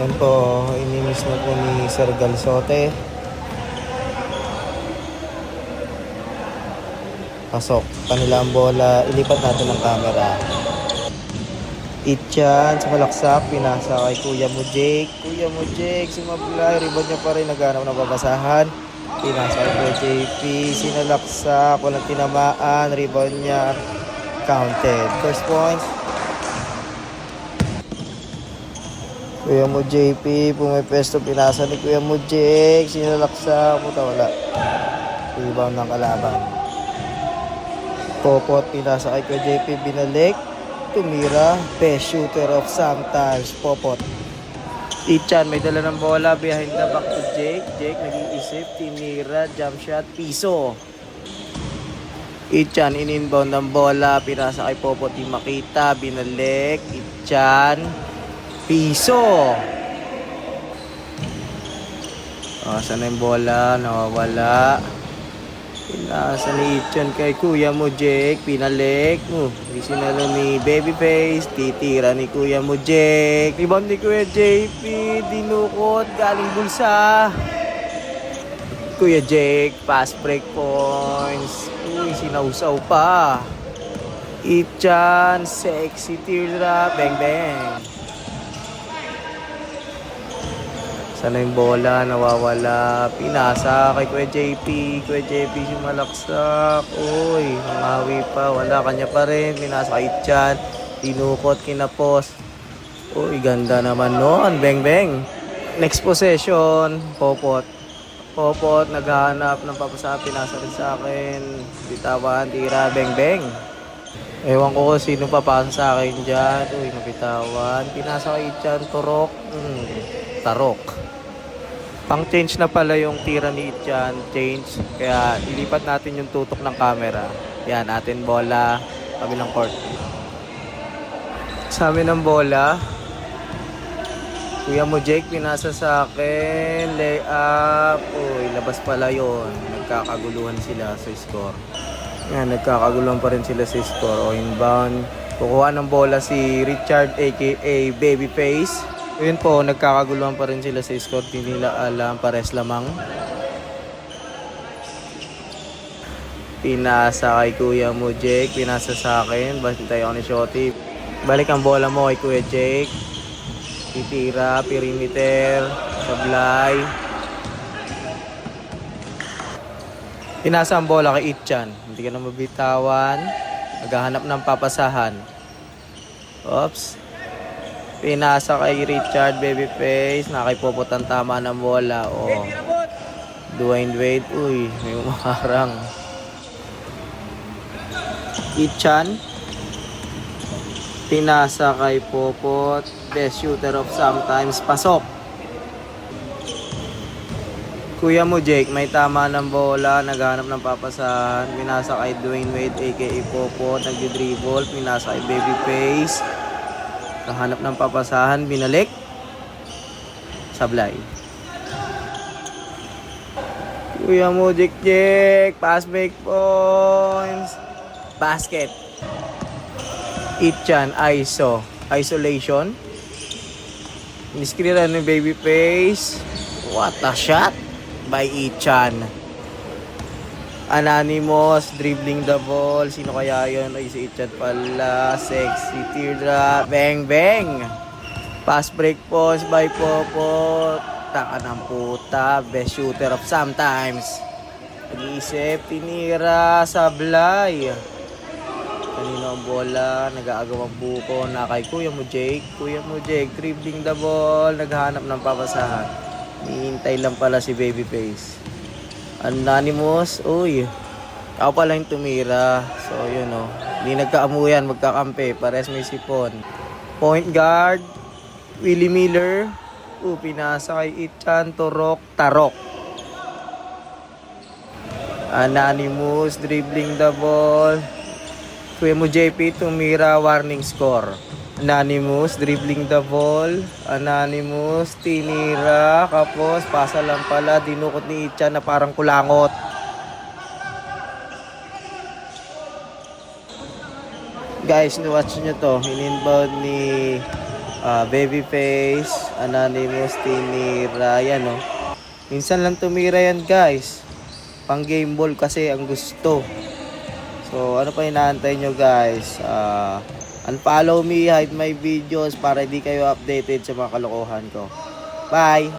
Yan po, inimis na po ni Sir Galsote. Pasok. Kanila ang bola. Ilipat natin ang camera. Itchan sa malaksak. Pinasa kay Kuya mo Jake. Kuya mo Jake. Sumablay. Rebound niya pa rin. Naghanap ng babasahan. Pinasa kay Kuya JP. Sinalaksak. Walang tinamaan. Rebound niya. Counted. First points. Kuya mo JP. Pumipesto. Pinasa ni Kuya mo Jake. Sinalaksak. Puta wala. Rebound ng kalaban. Popot, pinasa kay Kuya JP, binalik, tumira, best shooter of sometimes, Popot. Ichan, may dala ng bola, behind the back to Jake. Jake, nag-iisip, tinira, jump shot, piso. Ichan, in-inbound ng bola, pinasa kay Popot, di makita, binalik, Ichan, piso. Saan na yung bola, nawawala. Pinasa ni Ichan kay Kuya mo Jake, pinalik mo. Isinalo ni Babyface, titira ni Kuya mo Jake. Rebound ni Kuya JP, dinukot, galing bulsa. Kuya Jake, pass break points. Uy, sinausaw pa. Ichan, sexy teardrop, bang bang. Sana yung bola, nawawala. Pinasa kay Kuya JP. Kuya JP sumalaksak. Uy, nangawi pa. Wala, kanya pa rin. Pinasa kay Ichan. Tinukot, kinapos. Uy, ganda naman nun. Bang, bang. Next possession, Popot. Popot, naghahanap ng papasa. Pinasa rin sa akin. Bitawan, tira, bang, bang. Ewan ko kung sino papasa sa akin dyan. Uy, nabitawan. Pinasa kay Ichan, turok. Tarok. Pang change na pala yung tira ni Ichan, change. Kaya ilipat natin yung tutok ng camera. Yan, atin bola, kabilang court. Sa amin ang bola. Kuya mo Jake, pinasa sa akin. Layup. Uy, labas pala yun. Nagkakaguluhan sila sa score. Yan, nagkakaguluhan pa rin sila sa score. O inbound. Kukuha ng bola si Richard aka Babyface. Yun po, nagkakaguluhan pa rin sila sa score. Hindi nila alam, pares lamang. Pinasa kay Kuya mo Jake. Pinasa sa akin. Bantay ako ni Shotty. Balik ang bola mo kay Kuya Jake. Titira, perimeter, sablay. Pinasa ang bola kay Ichan. Hindi ka na mabitawan. Naghahanap ng papasahan. Oops. Pinasa kay Richard, Babyface. Nakipopot ang tama ng bola. Oh. Dwayne Wade. Uy, may umakarang. Ichan. Pinasa kay Popot. Best shooter of sometimes. Pasok. Kuya mo Jake, may tama ng bola. Naghanap ng papasahan. Pinasa kay Dwayne Wade aka Popot. Nagdi-dribble. Pinasa kay Babyface. Hanap ng papasahan, binalik. Sablay. Kuya mo Jake, pass break points. Basket. Ichan, ISO. Isolation. Niskriran ng Babyface. What a shot by Ichan. Anonymous, dribbling the ball. Sino kaya yun? Ay, si Ichan pala. Sexy teardrop. Bang, bang. Pass break points by Popot. Taka ng puta. Best shooter of sometimes. Nag-iisip, tinira, sablay. Kanino ang bola? Nag-aagawang buko na kay Kuya mo Jake. Kuya mo Jake, dribbling the ball. Naghahanap ng papasahan. Hihintay lang pala si Babyface. Anonymous, uy. Ako pala yung tumira. So, yun o. Hindi nagkaamuyan, magkakampi. Pares may sipon. Point guard, Willie Miller. Pinasa kay Ichan, turok, tarok. Anonymous, dribbling the ball. Kuya mo JP, tumira, warning score. Anonymous, dribbling the ball. Anonymous, tinira. Kapos, pasa lang pala. Dinukot ni Ichan na parang kulangot. Guys, watch nyo to. In-inbound ni Babyface. Anonymous tinira. Yan, oh. Minsan lang tumira yan, guys. Pang game ball kasi ang gusto. So, ano pa inaantay nyo, guys? Unfollow me, hide my videos para hindi kayo updated sa mga kalokohan ko. Bye!